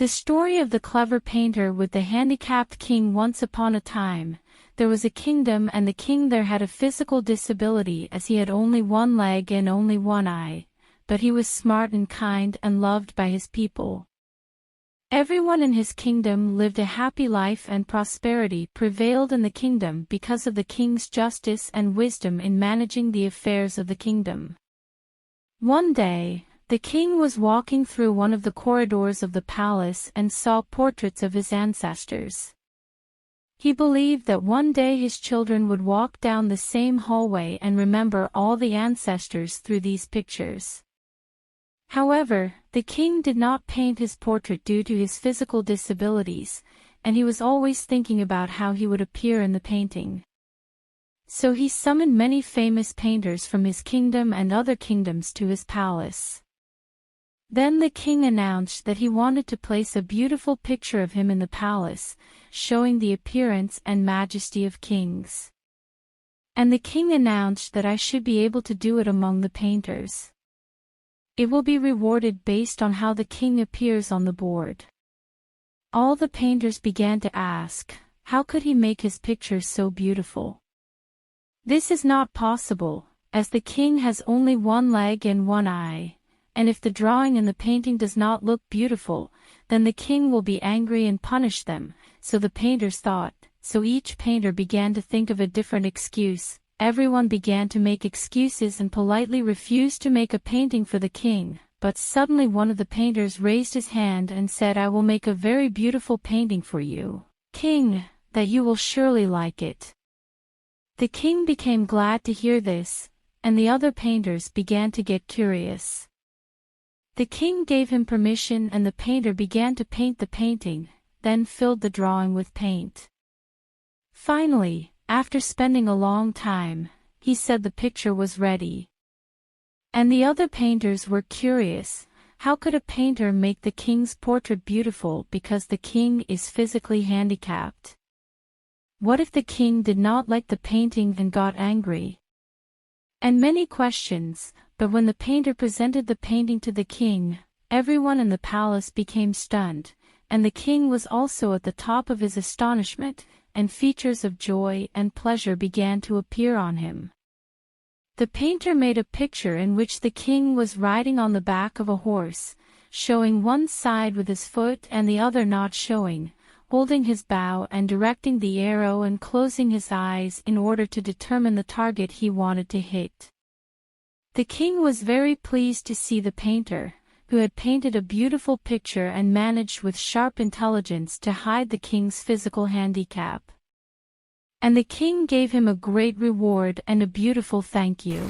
The story of the clever painter with the handicapped king. Once upon a time, there was a kingdom, and the king there had a physical disability as he had only one leg and only one eye, but he was smart and kind and loved by his people. Everyone in his kingdom lived a happy life, and prosperity prevailed in the kingdom because of the king's justice and wisdom in managing the affairs of the kingdom. One day, the king was walking through one of the corridors of the palace and saw portraits of his ancestors. He believed that one day his children would walk down the same hallway and remember all the ancestors through these pictures. However, the king did not paint his portrait due to his physical disabilities, and he was always thinking about how he would appear in the painting. So he summoned many famous painters from his kingdom and other kingdoms to his palace. Then the king announced that he wanted to place a beautiful picture of him in the palace, showing the appearance and majesty of kings. And the king announced that I should be able to do it among the painters. It will be rewarded based on how the king appears on the board. All the painters began to ask, how could he make his pictures so beautiful? This is not possible, as the king has only one leg and one eye. And if the drawing in the painting does not look beautiful, then the king will be angry and punish them, so the painters thought. So each painter began to think of a different excuse. Everyone began to make excuses and politely refused to make a painting for the king, but suddenly one of the painters raised his hand and said, I will make a very beautiful painting for you, king, that you will surely like it. The king became glad to hear this, and the other painters began to get curious. The king gave him permission, and the painter began to paint the painting, then filled the drawing with paint. Finally, after spending a long time, he said the picture was ready. And the other painters were curious. How could a painter make the king's portrait beautiful because the king is physically handicapped? What if the king did not like the painting and got angry? And many questions. But when the painter presented the painting to the king, everyone in the palace became stunned, and the king was also at the top of his astonishment, and features of joy and pleasure began to appear on him. The painter made a picture in which the king was riding on the back of a horse, showing one side with his foot and the other not showing, holding his bow and directing the arrow and closing his eyes in order to determine the target he wanted to hit. The king was very pleased to see the painter, who had painted a beautiful picture and managed with sharp intelligence to hide the king's physical handicap. And the king gave him a great reward and a beautiful thank you.